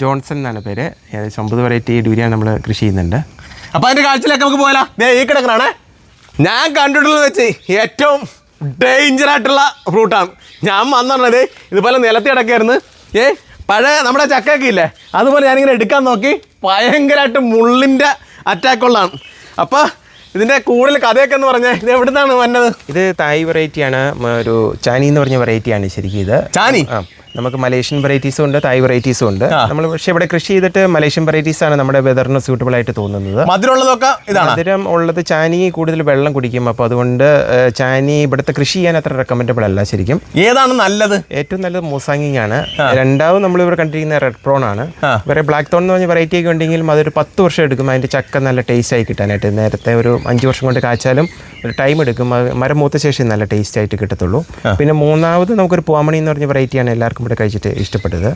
Johnson എന്നാണ് പേര്. 9 variety ഡ്യൂരിയൻ നമ്മൾ കൃഷി ചെയ്യുന്നുണ്ട്. അപ്പോൾ അതിൻ്റെ കാഴ്ചയിലേക്ക് നമുക്ക് പോയാലോ. ഈ കിടക്കണാണേ ഞാൻ കണ്ടിട്ടുള്ളത് വെച്ച് ഏറ്റവും ഡേഞ്ചറായിട്ടുള്ള ഫ്രൂട്ടാണ്. ഞാൻ വന്നിട്ടുള്ളത് ഇതുപോലെ നിലത്തി കിടക്കായിരുന്നു. പഴയ നമ്മുടെ ചക്കയൊക്കെ ഇല്ലേ, അതുപോലെ ഞാനിങ്ങനെ എടുക്കാൻ നോക്കി ഭയങ്കരമായിട്ട് മുള്ളിൻ്റെ അറ്റാക്കുള്ളതാണ്. അപ്പോൾ ഇതിൻ്റെ കൂടുതൽ കഥയൊക്കെ എന്ന് പറഞ്ഞാൽ ഇത് എവിടെ നിന്നാണ് വന്നത്? ഇത് തായ് വെറൈറ്റിയാണ്. ഒരു ചാനി എന്ന് പറഞ്ഞ വെറൈറ്റിയാണ് ശരിക്കും ഇത്. ചാനി നമുക്ക് മലേഷ്യൻ വെറൈറ്റീസും ഉണ്ട്, തായ് വെറൈറ്റീസും ഉണ്ട്. നമ്മൾ പക്ഷേ ഇവിടെ കൃഷി ചെയ്തിട്ട് മലേഷ്യൻ വെറൈറ്റീസ് ആണ് നമ്മുടെ വെതറിന് സ്യൂട്ടബിൾ ആയിട്ട് തോന്നുന്നത്. മധുരമുള്ളതൊക്കെ ഇതാണ്. മധുരം ഉള്ളത് ചാനി കൂടുതൽ വെള്ളം കുടിക്കും. അപ്പോൾ അതുകൊണ്ട് ചാനി ഇവിടുത്തെ കൃഷി ചെയ്യാൻ അത്ര റെക്കമെൻഡബിൾ അല്ല ശരിക്കും. ഏതാണ് നല്ലത്? ഏറ്റവും നല്ലത് മൂസാങ്ങിങ് ആണ്. രണ്ടാമത് നമ്മളിവിടെ കണ്ടിരിക്കുന്ന റെഡ് പ്രോൺ ആണ്. വേറെ ബ്ലാക്ക് തോൺ എന്ന് പറഞ്ഞ വെറൈറ്റി ഒക്കെ ഉണ്ടെങ്കിലും അതൊരു 10 വർഷം എടുക്കും അതിൻ്റെ ചക്ക നല്ല ടേസ്റ്റ് ആയി കിട്ടാനായിട്ട്. നേരത്തെ ഒരു 5 വർഷം കൊണ്ട് കാച്ചാലും ഒരു ടൈം എടുക്കും. മരം മൂത്ത ശേഷം നല്ല ടേസ്റ്റ് ആയിട്ട് കിട്ടത്തുള്ളൂ. പിന്നെ മൂന്നാമത് നമുക്കൊരു പൂവാമണി എന്ന് പറഞ്ഞ വെറൈറ്റിയാണ് എല്ലാവർക്കും ഇവിടെ കഴിച്ചിട്ട് ഇഷ്ടപ്പെട്ടത്.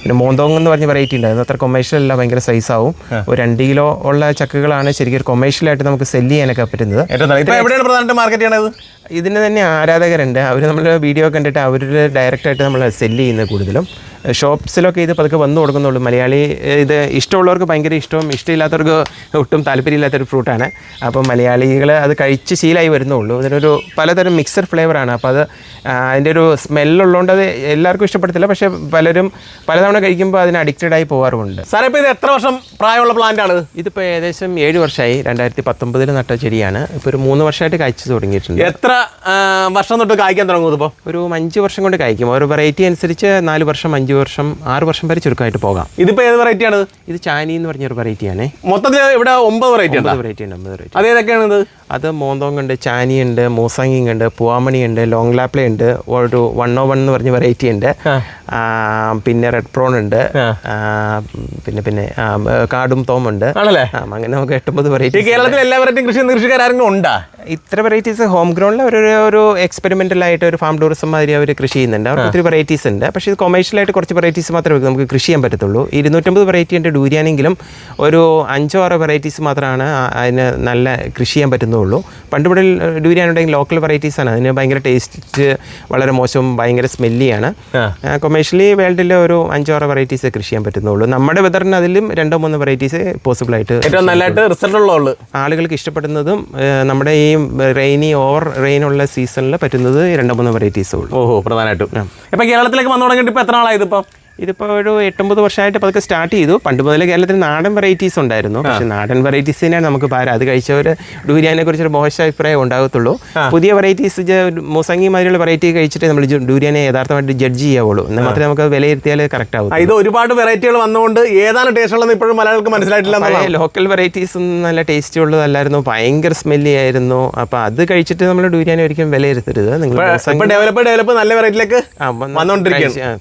പിന്നെ മോന്തോങ് എന്ന് പറഞ്ഞ വെറൈറ്റി ഉണ്ട്. അത് അത്ര കൊമേഴ്ഷ്യൽ അല്ല, ഭയങ്കര സൈസ് ആവും. ഒരു 2 കിലോ ഉള്ള ചക്കകളാണ് ശരിക്കും കൊമേഴ്ഷ്യലായിട്ട് നമുക്ക് സെല്ല് ചെയ്യാനൊക്കെ പറ്റുന്നത്. ഇതിന് തന്നെ ആരാധകരുണ്ട്. അവർ നമ്മൾ വീഡിയോ കണ്ടിട്ട് അവർ ഡയറക്റ്റായിട്ട് നമ്മൾ സെല്ല് ചെയ്യുന്നത് കൂടുതലും. ഷോപ്സിലൊക്കെ ഇത് പതുക്കെ വന്നു കൊടുക്കുന്നുള്ളൂ. മലയാളി ഇത് ഇഷ്ടമുള്ളവർക്ക് ഭയങ്കര ഇഷ്ടവും ഇഷ്ടമില്ലാത്തവർക്ക് ഒട്ടും താല്പര്യമില്ലാത്തൊരു ഫ്രൂട്ടാണ്. അപ്പോൾ മലയാളികൾ അത് കഴിച്ച് ശീലമായി വരുന്നുള്ളൂ. ഇതിനൊരു പലതരം മിക്സഡ് ഫ്ലേവറാണ്. അപ്പോൾ അത് അതിൻ്റെ ഒരു സ്മെല്ലുള്ളതുകൊണ്ട് അത് എല്ലാവർക്കും ഇഷ്ടപ്പെടത്തില്ല. പക്ഷേ പലരും പലതവണ കഴിക്കുമ്പോൾ അതിന് അഡിക്റ്റഡായി പോകാറുമുണ്ട്. സാറേ ഇപ്പോൾ ഇത് എത്ര വർഷം പ്രായമുള്ള പ്ലാന്റാണ്? ഇതിപ്പോൾ ഏകദേശം 7 വർഷമായി. 2019 നട്ട ചെടിയാണ്. ഇപ്പോൾ ഒരു 3 വർഷമായിട്ട് കായ്ച്ചു തുടങ്ങിയിട്ടുണ്ട്. എത്ര വർഷം തൊട്ട് കായ്ക്കാൻ തുടങ്ങും? ഇപ്പോൾ ഒരു 5 വർഷം കൊണ്ട് കായ്ക്കും. ഒരു വെറൈറ്റി അനുസരിച്ച് 4 വർഷം 5 വർഷം 6 വർഷം വരെ ചുരുക്കമായിട്ട് പോകാം. ഇതിപ്പോൾ ഏത് വെറൈറ്റിയാണ്? ഇത് ചാനി എന്ന് പറഞ്ഞൊരു വെറൈറ്റിയാണ്. മൊത്തത്തിൽ ഇവിടെ 9 വെറൈറ്റി ഉണ്ട്. 9 വെറൈറ്റി ഉണ്ട്. 9 വെറൈറ്റി. അതേതൊക്കെയാണ് ഇത്? അത് മോന്തോങ് ഉണ്ട്, ചാനി ഉണ്ട്, മൂസാങ്ങിങ് ഉണ്ട്, പൂവാമണി ഉണ്ട്, ലോങ് ലാപ്ലെ ഉണ്ട്, ഒരു 101 എന്ന് പറഞ്ഞ വെറൈറ്റി ഉണ്ട്, പിന്നെ റെഡ് പ്രോൺ ഉണ്ട്, പിന്നെ കാടും തോമുണ്ട്. ആണല്ലേ? അങ്ങനെ നമുക്ക് 8-9 വെറൈറ്റി. കേരളത്തിൽ എല്ലാ വെറൈറ്റിയും കൃഷിക്കാരെങ്കിലും ഉണ്ടാ? ഇത്ര വെറൈറ്റീസ് ഹോം ഗ്രൗണ്ടിൽ ഒരു എക്സ്പെരിമെൻ്റലായിട്ട് ഒരു ഫാം ടൂറിസം മാതിരി അവർ കൃഷി ചെയ്യുന്നുണ്ട്. അവർക്ക് ഒത്തിരി വെറൈറ്റീസ് ഉണ്ട്. പക്ഷേ ഇത് കൊമേഴ്ഷ്യലായിട്ട് കുറച്ച് വെറൈറ്റീസ് മാത്രമേ നമുക്ക് കൃഷി ചെയ്യാൻ പറ്റത്തുള്ളൂ. 250 വെറൈറ്റി ഉണ്ട് ഡൂരിയാനെങ്കിലും ഒരു 5-6 വെറൈറ്റീസ് മാത്രമാണ് അതിന് നല്ല കൃഷി ചെയ്യാൻ പറ്റുന്നുള്ളൂ. പണ്ട് ഇവിടെ ഡൂരിയാൻ ഉണ്ടെങ്കിൽ ലോക്കൽ വെറൈറ്റീസാണ്. അതിന് ഭയങ്കര ടേസ്റ്റ് വളരെ മോശവും ഭയങ്കര സ്മെല്ലിയാണ്. കൊമേഴ്ഷ്യലി വേൾഡിൽ ഒരു 5-6 വെറൈറ്റീസ് കൃഷി ചെയ്യാൻ പറ്റുന്നുള്ളൂ. നമ്മുടെ വെതറിന് അതിലും 2-3 വെറൈറ്റീസ് പോസിബിളായിട്ട് നല്ലതായിട്ട് റിസൾട്ട് ഉള്ളൂ. ആളുകൾക്ക് ഇഷ്ടപ്പെടുന്നതും നമ്മുടെ ഈ ഓവർ റെയിനുള്ള സീസണിൽ പറ്റുന്നത് 2-3 വെറൈറ്റീസേ ഉള്ളൂ. ഓഹോ, പ്രധാനമായിട്ടും. ഇപ്പം കേരളത്തിലേക്ക് വന്നു തുടങ്ങിയിട്ട് ഇപ്പോൾ എത്ര നാളായത്? ഇതിപ്പോൾ ഒരു 8-9 വർഷമായിട്ട് പതുക്കെ സ്റ്റാർട്ട് ചെയ്തു. പണ്ട് മുതലേ കേരളത്തിൽ നാടൻ വെറൈറ്റീസ് ഉണ്ടായിരുന്നു. പക്ഷേ നാടൻ വെറൈറ്റീസിനാണ് നമുക്ക് പാര. അത് കഴിച്ചവർ ഡൂരിയാനെ കുറിച്ചൊരു മോശം അഭിപ്രായം ഉണ്ടാകത്തുള്ളൂ. പുതിയ വെറൈറ്റീസ് മൂസങ്ങി മാതിരിയുള്ള വെറൈറ്റി കഴിച്ചിട്ട് നമ്മൾ ഡൂരിയാനെ യഥാർത്ഥമായിട്ട് ജഡ്ജ് ചെയ്യാവുള്ളൂ. എന്നാൽ മാത്രമേ നമുക്ക് വിലയിരുത്തിയാൽ കറക്റ്റ് ആവും. ഇത് ഒരുപാട് വെറൈറ്റികൾ വന്നുകൊണ്ട് ഏതാണ് ടേസ്റ്റ് ഉള്ളതെന്ന് ഇപ്പോഴും മലയാളികൾക്ക് മനസ്സിലായിട്ടില്ല. ലോക്കൽ വെറൈറ്റീസ് നല്ല ടേസ്റ്റ് ഉള്ളതല്ലായിരുന്നു, ഭയങ്കര സ്മെല്ലി ആയിരുന്നു. അപ്പോൾ അത് കഴിച്ചിട്ട് നമ്മൾ ഡൂരിയാനെ ഒരിക്കലും വിലയിരുത്തരുത്. നിങ്ങൾ ഡെവലപ്പ് നല്ല വെറൈറ്റിയിലേക്ക്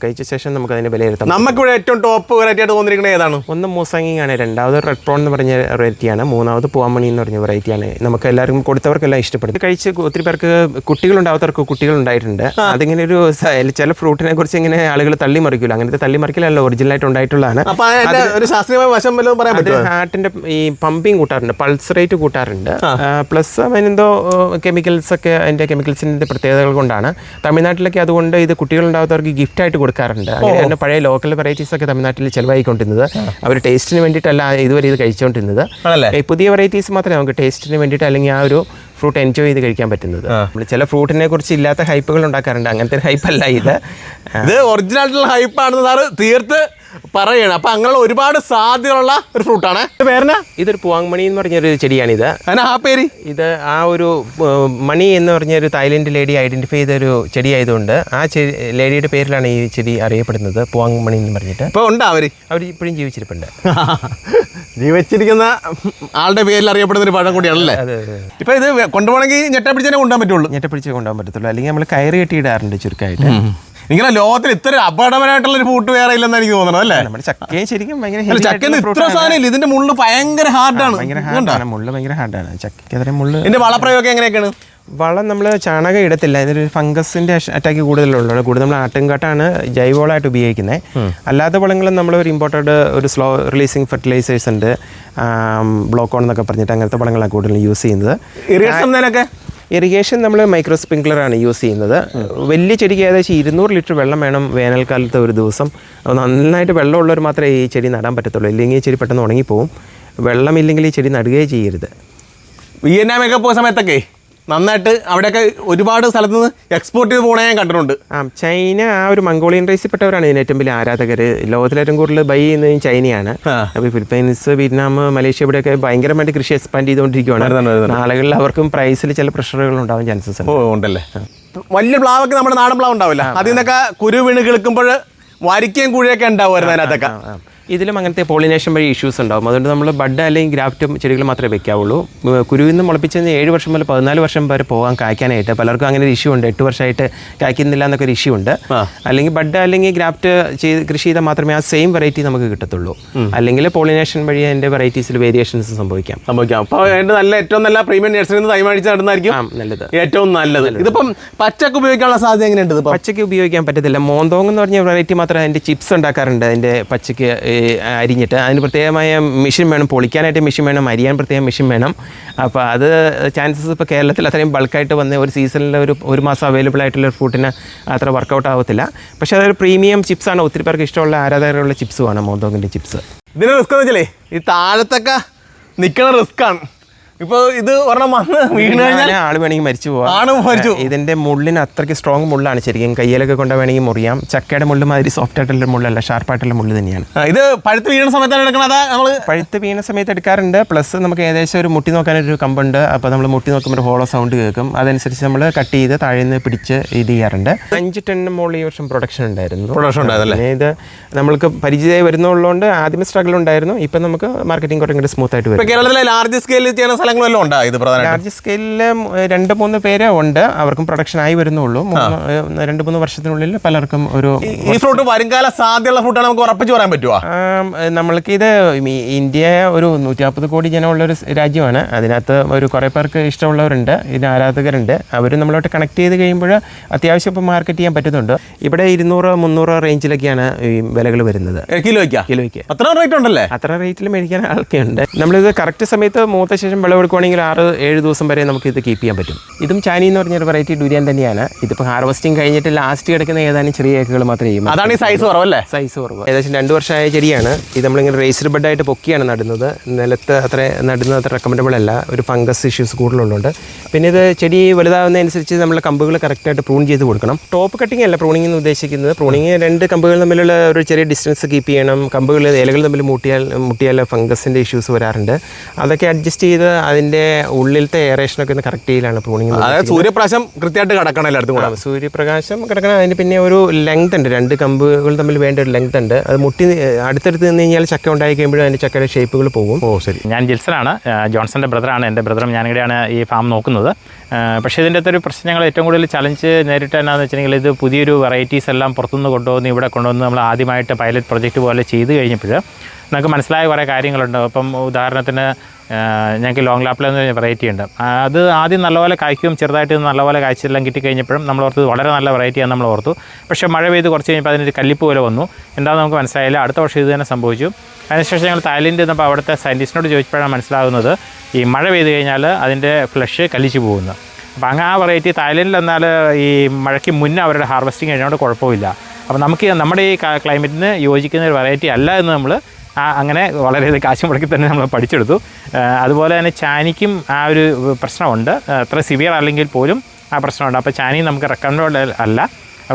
കഴിച്ച ശേഷം നമുക്ക് അതിനെ നമുക്കിവിടെ ഏറ്റവും ടോപ്പ് വെറൈറ്റി ആയിട്ട് തോന്നിയിരിക്കുന്നത് ഏതാണ്? ഒന്ന് മൂസാങ്ങിങ് ആണ്, രണ്ടാമത് റെഡ് പ്രോൺ എന്ന് പറഞ്ഞ വെറൈറ്റിയാണ്, മൂന്നാമത് പൂവാമണി എന്ന് പറഞ്ഞ വെറൈറ്റിയാണ്. നമുക്ക് എല്ലാവർക്കും കൊടുത്തവർക്കെല്ലാം ഇഷ്ടപ്പെടും. കഴിച്ച് ഒത്തിരി പേർക്ക് കുട്ടികളുണ്ടാവാത്തവർക്ക് കുട്ടികളുണ്ടായിട്ടുണ്ട്. അതിങ്ങനെ ഒരു ചില ഫ്രൂട്ടിനെ കുറിച്ച് ഇങ്ങനെ ആളുകൾ തള്ളിമറിക്കില്ല. അങ്ങനത്തെ തള്ളിമറിക്കലല്ല, ഒറിജിനലായിട്ട് ഉണ്ടായിട്ടുള്ളതാണ്. ഹാർട്ടിന്റെ ഈ പമ്പിങ് കൂട്ടാറുണ്ട്, പൾസ് റേറ്റ് കൂട്ടാറുണ്ട്. പ്ലസ് അതിനെന്തോ കെമിക്കൽസ് ഒക്കെ, അതിന്റെ കെമിക്കൽസിന്റെ പ്രത്യേകതകൾ കൊണ്ടാണ്. തമിഴ്നാട്ടിലൊക്കെ അതുകൊണ്ട് ഇത് കുട്ടികളുണ്ടാവാത്തവർക്ക് ഗിഫ്റ്റ് ആയിട്ട് കൊടുക്കാറുണ്ട്. അങ്ങനെ പഴയ ലോക്കൽ വെറൈറ്റീസ് ഒക്കെ തമിഴ്നാട്ടിൽ ചിലവായിക്കൊണ്ടിരുന്നത്. അവർ ടേസ്റ്റിന് വേണ്ടിയിട്ടല്ല ഇതുവരെ ഇത് കഴിച്ചുകൊണ്ടിരുന്നത്. പുതിയ വെറൈറ്റീസ് മാത്രമേ നമുക്ക് ടേസ്റ്റിന് വേണ്ടിയിട്ട് അല്ലെങ്കിൽ ആ ഒരു ഫ്രൂട്ട് എൻജോയ് ചെയ്ത് കഴിക്കാൻ പറ്റുന്നത്. നമ്മൾ ചില ഫ്രൂട്ടിനെ കുറിച്ച് ഇല്ലാത്ത ഹൈപ്പുകൾ ഉണ്ടാക്കാറുണ്ട്. അങ്ങനത്തെ ഹൈപ്പല്ല ഇത്. ഒറിജിനായിട്ടുള്ള ഹൈപ്പാണെന്ന് സാറ് തീർത്ത് പറയണം. അപ്പം അങ്ങനെയുള്ള ഒരുപാട് സാധ്യതയുള്ള ഒരു ഫ്രൂട്ടാണ്. പേരെന്നാ? ഇതൊരു പൂവാങ്മണി എന്ന് പറഞ്ഞൊരു ചെടിയാണിത്. ആ പേര് ഇത് ആ ഒരു മണി എന്ന് പറഞ്ഞൊരു തായ്ലൻഡ് ലേഡി ഐഡന്റിഫൈ ചെയ്തൊരു ചെടി ആയതുകൊണ്ട് ആ ലേഡിയുടെ പേരിലാണ് ഈ ചെടി അറിയപ്പെടുന്നത്, പൂവാങ്മണി എന്ന് പറഞ്ഞിട്ട്. ഇപ്പോൾ ഉണ്ടോ അവർ ഇപ്പോഴും ജീവിച്ചിരിപ്പുണ്ട്. ജീവിച്ചിരിക്കുന്ന ആളുടെ പേരിൽ അറിയപ്പെടുന്ന ഒരു പഴം കൂടിയാണല്ലേ? ഇപ്പൊ ഇത് കൊണ്ടുപോകണമെങ്കിൽ ഞെട്ടപ്പിടിച്ചേ കൊണ്ടുപോകാൻ പറ്റുള്ളൂ. ഞെട്ടപ്പിടിച്ചേ കൊണ്ടുപോകാൻ പറ്റത്തുള്ളൂ. അല്ലെങ്കിൽ നമ്മൾ കയറി കെട്ടിയിടാറുണ്ട് ചുരുക്കമായിട്ട്. ഇങ്ങനെ ലോകത്തിൽ ഇത്ര അപകടപരമായിട്ടുള്ള ഒരു ഫ്രൂട്ട് വേറെ ഇല്ലെന്ന് എനിക്ക് തോന്നണം അല്ലേ? നമ്മുടെ ചക്കയും ശരിക്കും ഭയങ്കര ഇത്ര സാധനം ഇതിന്റെ മുള്ള് ഭയങ്കര ഹാർഡാണ്. മുള്ള് ഭയങ്കര ഹാർഡാണ് ചക്കയ്ക്ക്. അതിന്റെ മുള്ള്. ഇതിന്റെ വളപ്രയോഗം എങ്ങനെയൊക്കെയാണ്? വളം നമ്മൾ ചാണകം ഇടത്തില്ല. ഇതിനൊരു ഫംഗസിന്റെ അറ്റാക്ക് കൂടുതലുള്ളത്. കൂടുതൽ നമ്മൾ ആട്ടുംകാട്ടാണ് ജൈവവളമായിട്ട് ഉപയോഗിക്കുന്നത്. അല്ലാത്ത വളങ്ങളും നമ്മൾ ഒരു ഇമ്പോർട്ടഡ് ഒരു സ്ലോ റിലീസിങ് ഫെർട്ടിലൈസേഴ്സ് ഉണ്ട്, ബ്ലോക്കോൺ എന്നൊക്കെ പറഞ്ഞിട്ട് അങ്ങനത്തെ വളങ്ങളാണ് കൂടുതൽ യൂസ് ചെയ്യുന്നത്. ഇറിഗേഷൻ ഇറിഗേഷൻ നമ്മൾ മൈക്രോ സ്പ്രിങ്ക്ലറാണ് യൂസ് ചെയ്യുന്നത്. വലിയ ചെടിക്ക് ഏകദേശം 200 ലിറ്റർ വെള്ളം വേണം വേനൽക്കാലത്ത് ഒരു ദിവസം. നന്നായിട്ട് വെള്ളമുള്ളവർ മാത്രമേ ഈ ചെടി നടാൻ പറ്റത്തുള്ളൂ, ഇല്ലെങ്കിൽ ഈ ചെടി പെട്ടെന്ന് ഉണങ്ങിപ്പോവും. വെള്ളമില്ലെങ്കിൽ ഈ ചെടി നടുകയേ ചെയ്യരുത്. വിയറ്റ്നാമൊക്കെ പോയ സമയത്തൊക്കെ നന്നായിട്ട് അവിടെയൊക്കെ ഒരുപാട് സ്ഥലത്ത് നിന്ന് എക്സ്പോർട്ട് ചെയ്ത് പോകണേ ഞാൻ കണ്ടിട്ടുണ്ട്. ചൈന ആ ഒരു മംഗോളിയൻ റേസിൽപ്പെട്ടവരാണ് ഇതിന് ഏറ്റവും വലിയ ആരാധകർ. ലോകത്തിലെ ഏറ്റവും കൂടുതൽ ബൈ ചെയ്യുന്നത് ചൈനയാണ്. അപ്പോൾ ഫിലിപ്പൈൻസ്, വിയറ്റ്നാം, മലേഷ്യ ഇവിടെയൊക്കെ ഭയങ്കരമായിട്ട് കൃഷി എക്സ്പാൻഡ് ചെയ്തുകൊണ്ടിരിക്കുകയാണ്. നാളുകളിൽ അവർക്കും പ്രൈസിൽ ചില പ്രഷറുകൾ ഉണ്ടാവാൻ ചാൻസസ് ഉണ്ട്. ഉണ്ടല്ലേ. വലിയ പ്ലാവൊക്കെ നമ്മുടെ നാടൻ പ്ലാവ് ഉണ്ടാവില്ല, അതിൽ നിന്നൊക്കെ കുരു വീണ് കിളിക്കുമ്പോൾ വാരിക്കയും കുഴിയൊക്കെ ഉണ്ടാവുമായിരുന്നു അതിനകത്തൊക്കെ. ഇതിലും അങ്ങനത്തെ പോളിനേഷൻ വഴി ഇഷ്യൂസ് ഉണ്ടാകും. അതുകൊണ്ട് നമ്മൾ ബഡ് അല്ലെങ്കിൽ ഗ്രാഫ്റ്റും ചെടികൾ മാത്രമേ വെക്കാവുള്ളൂ. കുരുവിൽ നിന്ന് മുളപ്പിച്ചതിന് 7 വർഷം മുതൽ 14 വർഷം വരെ പോകാൻ കായ്ക്കാനായിട്ട് പലർക്കും അങ്ങനെ ഒരു ഇഷ്യൂ ഉണ്ട്. 8 വർഷമായിട്ട് കായ്ക്കുന്നില്ല എന്നൊക്കെ ഒരു ഇഷ്യൂ ഉണ്ട്. അല്ലെങ്കിൽ ബഡ് അല്ലെങ്കിൽ ഗ്രാഫ്റ്റ് കൃഷി ചെയ്താൽ മാത്രമേ ആ സെയിം വെറൈറ്റി നമുക്ക് കിട്ടത്തുള്ളൂ. അല്ലെങ്കിൽ പോളിനേഷൻ വഴി അതിൻ്റെ വെറൈറ്റീസിൽ വേരിയേഷൻസ് സംഭവിക്കാം. അപ്പോൾ അതിൻ്റെ നല്ല ഏറ്റവും നല്ല പ്രീമിയം നഴ്സറിയിൽ നിന്ന് തൈമാഴിച്ച് നടുന്നതായിരിക്കും നല്ലത്, ഏറ്റവും നല്ലത്. ഇതിപ്പം പച്ചക്ക് ഉപയോഗിക്കാനുള്ള സാധ്യത എങ്ങനെയുണ്ട്? പച്ചക്ക് ഉപയോഗിക്കാൻ പറ്റത്തില്ല. മോന്തോങ് എന്ന് പറഞ്ഞ വെറൈറ്റി മാത്രമേ അതിൻ്റെ ചിപ്സ് ഉണ്ടാക്കാറുണ്ട്. അതിൻ്റെ പച്ചക്ക് അരിഞ്ഞിട്ട് അതിന് പ്രത്യേകമായ മെഷീൻ വേണം, പൊളിക്കാനായിട്ട് മെഷീൻ വേണം, അരിയാൻ പ്രത്യേകം മെഷീൻ വേണം. അപ്പോൾ അത് ചാൻസസ് ഇപ്പോൾ കേരളത്തിൽ അത്രയും ബൾക്കായിട്ട് വന്ന് ഒരു സീസണിൽ ഒരു മാസം അവൈലബിൾ ആയിട്ടുള്ള ഒരു ഫ്രൂട്ടിന് അത്ര വർക്കൗട്ട് ആവത്തില്ല. പക്ഷേ അതൊരു പ്രീമിയം ചിപ്സാണ്, ഒത്തിരി പേർക്ക് ഇഷ്ടമുള്ള ആരാധകരുള്ള ചിപ്സുമാണ് മോന്തോങ്ങിൻ്റെ ചിപ്സ്. ഇതിന് റിസ്ക് എന്ന് വെച്ചാലേ ഈ താഴത്തൊക്കെ നിൽക്കണ റിസ്ക്കാണ്. ഇപ്പോൾ ഇത് ഒരെണ്ണം വന്ന് വീണ് കഴിഞ്ഞാൽ ആൾ വേണമെങ്കിൽ മരിച്ചു പോകാം. ഇതിൻ്റെ മുള്ളിന് അത്രയ്ക്ക് സ്ട്രോങ് മുള്ളാണ്. ശരിക്കും കയ്യിലൊക്കെ കൊണ്ട് വേണമെങ്കിൽ മുറിയാം. ചക്കയുടെ മുള്ള് മാതിരി സോഫ്റ്റ് ആയിട്ടുള്ള മുള്ളല്ല, ഷാർപ്പായിട്ടുള്ള മുള്ള് തന്നെയാണ്. ഇത് പഴുത്ത് വീണ സമയത്താണ് എടുക്കണത്. നമ്മൾ പഴുത്ത് വീണ സമയത്ത് എടുക്കാറുണ്ട്. പ്ലസ് നമുക്ക് ഏകദേശം ഒരു മുട്ടി നോക്കാനൊരു കമ്പുണ്ട്. അപ്പോൾ നമ്മൾ മുട്ടി നോക്കുമ്പോൾ ഒരു ഹോളോ സൗണ്ട് കേൾക്കും. അതനുസരിച്ച് നമ്മൾ കട്ട് ചെയ്ത് താഴെ നിന്ന് പിടിച്ച് ഇത് ചെയ്യാറുണ്ട്. 5 ടൺ മുകളിൽ ഈ വർഷം പ്രൊഡക്ഷൻ ഉണ്ടായിരുന്നു. ഉണ്ടായതല്ലേ? ഇത് നമ്മൾക്ക് പരിചയമായി വരുന്നതുള്ളതുകൊണ്ട് ആദ്യമേ സ്ട്രഗിൾ ഉണ്ടായിരുന്നു. ഇപ്പം നമുക്ക് മാർക്കറ്റിംഗ് കുറേ കൂടി സ്മൂത്ത് ആയിട്ട് വരും. കേരളത്തിലെ ലാർജ് സ്കെയിലിൽ ചെയ്യുന്ന സ്ഥലങ്ങളെല്ലാം ഉണ്ടോ? ഇത് ലാർജ് സ്കെയിലിൽ 2-3 പേര് ഉണ്ട്. അവർക്കും പ്രൊഡക്ഷൻ ആയി വരുന്നുള്ളൂ. 2-3 വർഷത്തിനുള്ളിൽ പലർക്കും ഒരു ഈ ഫ്രൂട്ട് വരുംകാല സാധ്യതയുള്ള ഫ്രൂട്ടാണ് നമുക്ക് ഉറപ്പിച്ച് പറയാൻ പറ്റുമോ? നമ്മൾക്ക് ഇത് ഇന്ത്യ ഒരു 140 കോടി ജനമുള്ളൊരു രാജ്യമാണ്. അതിനകത്ത് ഒരു കുറേ പേർക്ക് ഇഷ്ടമുള്ളവരുണ്ട്, ഇതിന് ആരാധകരുണ്ട്. അവർ നമ്മളോട്ട് കണക്ട് ചെയ്ത് കഴിയുമ്പോൾ അത്യാവശ്യം ഇപ്പോൾ മാർക്കറ്റ് ചെയ്യാൻ പറ്റുന്നുണ്ട്. ഇവിടെ 200-300 റേഞ്ചിലൊക്കെയാണ് ഈ വിലകൾ വരുന്നത്. കിലോയ്ക്ക് അത്ര റേറ്റ് ഉണ്ടല്ലേ? അത്ര റേറ്റിൽ മേടിക്കാൻ ആൾക്കെ ഉണ്ട്. നമ്മളിത് കറക്റ്റ് സമയത്ത് മൂത്ത ശേഷം വിളവെടുക്കുകയാണെങ്കിൽ 6-7 ദിവസം വരെ നമുക്ക് ഇത് കീപ്പ് ചെയ്യാൻ പറ്റും. ഇതും ചാനി എന്ന് പറഞ്ഞൊരു വെറൈറ്റി ഡുരിയാൻ തന്നെയാണ്. ഇതിപ്പോൾ ഹാർവസ്റ്റിംഗ് കഴിഞ്ഞിട്ട് ലാസ്റ്റ് കിടക്കുന്ന ഏതാനും ചെറിയ ഏക്കുകൾ മാത്രമേ ചെയ്യും. അതാണ് ഈ സൈസ് കുറവല്ലേ? സൈസ് കുറവ്. ഏകദേശം 2 വർഷമായ ചെടിയാണ്. ഇത് നമ്മളിങ്ങനെ റേസ്ഡ് ബെഡായിട്ട് പൊക്കിയാണ് നടുന്നത്. നിലത്ത് നടുന്നത് അത്ര റെക്കമെൻഡബിൾ അല്ല, ഒരു ഫംഗസ് ഇഷ്യൂസ് കൂടുതലുണ്ട്. പിന്നെ ഇത് ചെടി വലുതാവുന്നതനുസരിച്ച് നമ്മൾ കമ്പുകൾ കറക്റ്റായിട്ട് പ്രൂൺ ചെയ്ത് കൊടുക്കണം. ടോപ്പ് കട്ടിംഗ് അല്ല പ്രൂണിംഗ് എന്ന് ഉദ്ദേശിക്കുന്നത്. പ്രൂണിങ് 2 കമ്പുകൾ തമ്മിലുള്ള ഒരു ചെറിയ ഡിസ്റ്റൻസ് കീപ്പ് ചെയ്യണം. കമ്പുകൾ ഇലകൾ തമ്മിൽ മുട്ടിയാൽ ഫംഗസിൻ്റെ ഇഷ്യൂസ് വരാറുണ്ട്. അതൊക്കെ അഡ്ജസ്റ്റ് ചെയ്ത് അതിൻ്റെ ഉള്ളിലത്തെ എയറേഷനൊക്കെ ഒന്ന് കറക്റ്റ് ചെയ്യലാണ് പ്രൂണിങ്. അതായത് സൂര്യപ്രകാശം കൃത്യമായിട്ട് കിടക്കണം എല്ലായിടത്തും കൂടെ. സൂര്യപ്രകാശം കിടക്കണം. അതിന് പിന്നെ ഒരു ലെങ്ത് ഉണ്ട്, 2 കമ്പുകൾ തമ്മിൽ വേണ്ട ഒരു ലെങ്ത് ഉണ്ട്. അത് അടുത്തടുത്ത് നിന്ന് കഴിഞ്ഞാൽ ചക്ക ഉണ്ടായി കഴിയുമ്പോഴും അതിൻ്റെ ചക്കയുടെ ഷേപ്പുകൾ പോകും. ശരി. ഞാൻ ജിൽസനാണ്, ജോൺസൻ്റെ ബ്രദറാണ്. എൻ്റെ ബ്രദറും ഞാനിവിടെയാണ് ഈ ഫാം നോക്കുന്നത്. പക്ഷേ ഇതിൻ്റെ അകത്തൊരു പ്രശ്നം, ഞങ്ങൾ ഏറ്റവും കൂടുതൽ ചലഞ്ച് നേരിട്ട് എന്നാന്ന് വെച്ചിട്ടുണ്ടെങ്കിൽ ഇത് പുതിയൊരു വെറൈറ്റീസ് എല്ലാം പുറത്തുനിന്ന് കൊണ്ടുവന്ന് ഇവിടെ കൊണ്ടുവന്ന് നമ്മൾ ആദ്യമായിട്ട് പൈലറ്റ് പ്രൊജക്റ്റ് പോലെ ചെയ്ത് കഴിഞ്ഞപ്പോൾ നമുക്ക് മനസ്സിലായ കുറേ കാര്യങ്ങളുണ്ട്. അപ്പം ഉദാഹരണത്തിന് ഞങ്ങൾക്ക് ലോങ് ലാപ്പിൽ എന്ന് പറഞ്ഞ വെറൈറ്റി ഉണ്ട്. അത് ആദ്യം നല്ലപോലെ കായ്ക്കും, ചെറുതായിട്ട് നല്ലപോലെ കായ്ച്ചെല്ലാം കിട്ടിക്കഴിഞ്ഞപ്പോഴും നമ്മൾ ഓർത്ത് വളരെ നല്ല വെറൈറ്റിയാണ് നമ്മൾ ഓർത്തു. പക്ഷേ മഴ പെയ്ത് കുറച്ച് കഴിഞ്ഞപ്പോൾ അതിനൊരു കല്ലിപ്പ് പോലെ വന്നു. എന്താണെന്ന് നമുക്ക് മനസ്സിലായില്ല. അടുത്ത വർഷം ഇത് തന്നെ സംഭവിച്ചു. അതിനുശേഷം ഞങ്ങൾ തായ്ലൻഡിൽ നിന്നപ്പോൾ അവിടുത്തെ സയൻറ്റിസ്റ്റിനോട് ചോദിച്ചപ്പോഴാണ് മനസ്സിലാകുന്നത് ഈ മഴ പെയ്ത് കഴിഞ്ഞാൽ അതിൻ്റെ ഫ്ലഷ് കലിച്ചു പോകുന്നു. അപ്പോൾ അങ്ങനെ ആ വെറൈറ്റി തായ്ലൻഡിൽ എന്നാൽ ഈ മഴയ്ക്ക് മുന്നേ അവരുടെ ഹാർവസ്റ്റിംഗ് കഴിഞ്ഞുകൊണ്ട് കുഴപ്പമില്ല. അപ്പോൾ നമുക്ക് നമ്മുടെ ഈ ക്ലൈമറ്റിന് യോജിക്കുന്ന ഒരു വെറൈറ്റി അല്ല എന്ന് നമ്മൾ അങ്ങനെ വളരെയധികം കാശ് മുടക്കി തന്നെ നമ്മൾ പഠിച്ചെടുത്തു. അതുപോലെ തന്നെ ചാനിക്കും ആ ഒരു പ്രശ്നമുണ്ട്. അത്ര സിവിയർ അല്ലെങ്കിൽ പോലും ആ പ്രശ്നമുണ്ട്. അപ്പോൾ ചാനി നമുക്ക് റെക്കമെൻഡ് അല്ല.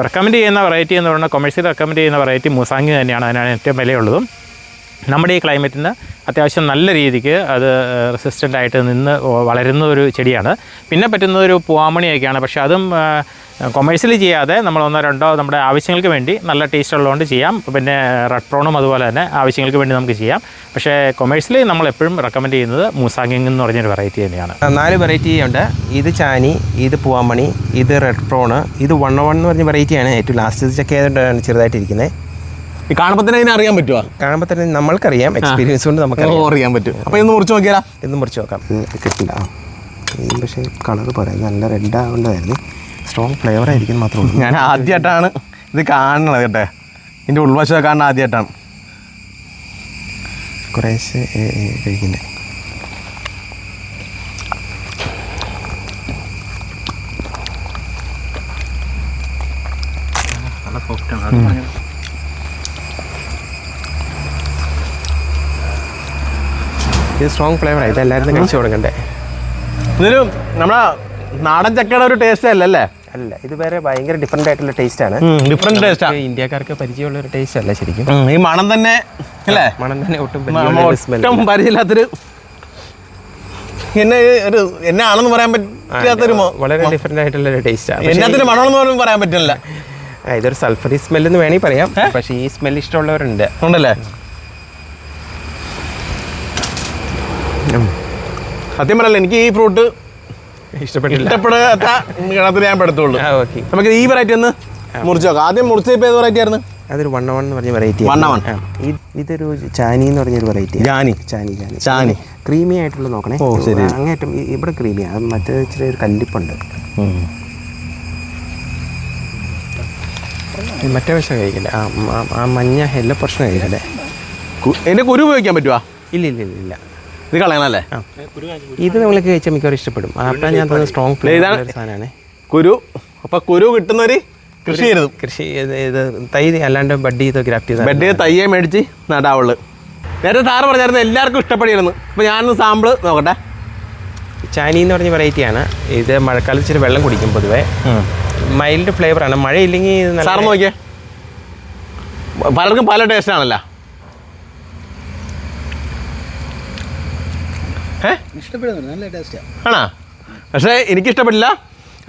റെക്കമെൻഡ് ചെയ്യുന്ന വെറൈറ്റി എന്ന് പറഞ്ഞാൽ കൊമേഴ്സ്യൽ റെക്കമെൻഡ് ചെയ്യുന്ന വെറൈറ്റി മൂസാങ്ങി തന്നെയാണ്. അതിനാണ് ഏറ്റവും വിലയുള്ളതും. നമ്മുടെ ഈ ക്ലൈമറ്റിന് അത്യാവശ്യം നല്ല രീതിക്ക് അത് റെസിസ്റ്റൻ്റായിട്ട് നിന്ന് വളരുന്ന ഒരു ചെടിയാണ്. പിന്നെ പറ്റുന്നത് ഒരു പൂവാമണിയൊക്കെയാണ്. പക്ഷേ അതും കൊമേഴ്സ്യലി ചെയ്യാതെ നമ്മൾ 1-2 നമ്മുടെ ആവശ്യങ്ങൾക്ക് വേണ്ടി നല്ല ടേസ്റ്റ് ഉള്ളതുകൊണ്ട് ചെയ്യാം. പിന്നെ റെഡ് പ്രോണും അതുപോലെ തന്നെ ആവശ്യങ്ങൾക്ക് വേണ്ടി നമുക്ക് ചെയ്യാം. പക്ഷേ കൊമേഴ്സ്യലി നമ്മൾ എപ്പോഴും റെക്കമെൻഡ് ചെയ്യുന്നത് മൂസാങ്ങിങ് എന്ന് പറഞ്ഞൊരു വെറൈറ്റി തന്നെയാണ്. 4 വെറൈറ്റി ഉണ്ട്. ഇത് ചാനി, ഇത് പൂവാമണി, ഇത് റെഡ് പ്രോണ്, ഇത് 101 എന്ന് പറഞ്ഞ വെറൈറ്റിയാണ്. ഏറ്റവും ലാസ്റ്റ് ചെക്ക് ചെയ്തിട്ടാണ് ചെറുതായിട്ടിരിക്കുന്നത്. ഈ കാണുമ്പോൾ തന്നെ അതിനെ അറിയാൻ പറ്റുമോ? കാണുമ്പോൾ തന്നെ നമ്മൾക്കറിയാം, എക്സ്പീരിയൻസ് കൊണ്ട് നമുക്ക് അറിയാൻ പറ്റും. അപ്പോൾ ഇന്ന് മുറിച്ച് നോക്കിയാലോ? ഇന്ന് മുറിച്ച് നോക്കാം. കിട്ടില്ല. പക്ഷേ കളർ പറയാം, നല്ല റെഡ് ആവേണ്ടതായിരുന്നു. സ്ട്രോങ് ഫ്ലേവർ ആയിരിക്കും മാത്രമേ ഉള്ളൂ. ഞാൻ ആദ്യമായിട്ടാണ് ഇത് കാണുന്നത് കേട്ടെ. ഇതിൻ്റെ ഉൾവശമൊക്കെ കാണുന്നത് ആദ്യമായിട്ടാണ്. കുറേശ്ശെ കഴിക്കുന്നത് ഇത് സ്ട്രോങ് ഫ്ലേവറാണ്, ഇത് എല്ലാവരും കഴിച്ചു കൊടുക്കണ്ടേ. ഇതൊരു നമ്മുടെ നാടൻ ചക്കയുടെ ഒരു ടേസ്റ്റ് അല്ലല്ലേ? അല്ല, ഇത് വേറെ ഭയങ്കര ഡിഫറെൻ്റ് ആയിട്ടുള്ള ടേസ്റ്റാണ്. ഡിഫറെന്റ് ടേസ്റ്റാണ്. ഇന്ത്യക്കാർക്ക് പരിചയമുള്ള ഒരു ടേസ്റ്റ് അല്ല ശരിക്കും. ഈ മണം തന്നെ അല്ലേ? മണം തന്നെ ഒട്ടും ഒട്ടും പരിചയമില്ലാത്തൊരു, എന്നെ ആണെന്ന് പറയാൻ പറ്റാത്തൊരു, വളരെ ഡിഫറെൻ്റ് ആയിട്ടുള്ള ഒരു ടേസ്റ്റാണ്. എന്നാത്തിന് മണമെന്ന് പറയാൻ പറ്റില്ല. ഇതൊരു സൾഫറി സ്മെല്ലെന്ന് വേണമെങ്കിൽ പറയാം, പക്ഷേ ഈ സ്മെൽ ഇഷ്ടമുള്ളവരുണ്ട്. ഉണ്ടല്ലേ? സത്യം പറയല്ല, എനിക്ക് ഈ ഫ്രൂട്ട് ഇഷ്ടപ്പെടാത്ത ഗണത്തിൽ ഞാൻ പെടുത്തുള്ളൂ. ഓക്കെ, നമുക്ക് ഈ വെറൈറ്റി ഒന്ന് മുറിച്ച് നോക്കാം. ആദ്യം മുറിച്ച് ഇപ്പോൾ ഏത് വെറൈറ്റി ആയിരുന്നു? അതൊരു 101 എന്ന് പറഞ്ഞ വെറൈറ്റി. 101. ഇതൊരു ചാനി എന്ന് പറഞ്ഞൊരു വെറൈറ്റി. ചാനി ക്രീമി ആയിട്ടുള്ള നോക്കണേ. ഓ ശരി. അങ്ങേറ്റം ഇവിടെ ക്രീമിയാണ്, മറ്റേ ഇച്ചിരി ഒരു കല്ലിപ്പുണ്ട്. മറ്റേ വശം കഴിക്കല്ലേ, ആ മഞ്ഞ എല്ലാ പ്രശ്നം കഴിക്കല്ലേ. എൻ്റെ കുരു ഉപയോഗിക്കാൻ പറ്റുമോ? ഇല്ല. ഇത് കളയണല്ലേ? ഇത് നിങ്ങൾക്ക് കഴിച്ചാൽ മിക്കവാറും ഇഷ്ടപ്പെടും. അപ്പം ഞാൻ തന്നെ സ്ട്രോങ് സാധനമാണ് കുരു. അപ്പം കുരു കിട്ടുന്നവർ കൃഷി ചെയ്തു. കൃഷി ഇത് തൈ അല്ലാണ്ട് ബഡ് ചെയ്ത് ഗ്രാഫ്റ്റ് ചെയ്ത് ബഡ് ചെയ്ത് തയ്യെ മേടിച്ച് നടാവുള്ളു. നേരത്തെ സാറ് പറഞ്ഞായിരുന്നു എല്ലാവർക്കും ഇഷ്ടപ്പെടിയിരുന്നു. അപ്പം ഞാനൊന്ന് സാമ്പിള് നോക്കട്ടെ. ചാനി എന്ന് പറഞ്ഞ വെറൈറ്റിയാണ്. ഇത് മഴക്കാലത്ത് ഇച്ചിരി വെള്ളം കുടിക്കും പൊതുവേ. മൈൽഡ് ഫ്ലേവറാണ്. മഴയില്ലെങ്കിൽ സാറ് നോക്കിയേ, പലർക്കും പല ടേസ്റ്റ് ആണല്ലോ. ആണോ? പക്ഷേ എനിക്കിഷ്ടപ്പെട്ടില്ല.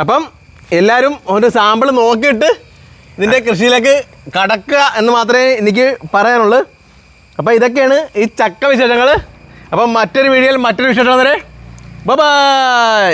അപ്പം എല്ലാവരും ഒരു സാമ്പിൾ നോക്കിയിട്ട് ഇതിൻ്റെ കൃഷിയിലേക്ക് കടക്കുക എന്ന് മാത്രമേ എനിക്ക് പറയാനുള്ളൂ. അപ്പോൾ ഇതൊക്കെയാണ് ഈ ചക്ക വിശേഷങ്ങൾ. അപ്പം മറ്റൊരു വീഡിയോയിൽ മറ്റൊരു വിശേഷം വരെ ബൈ.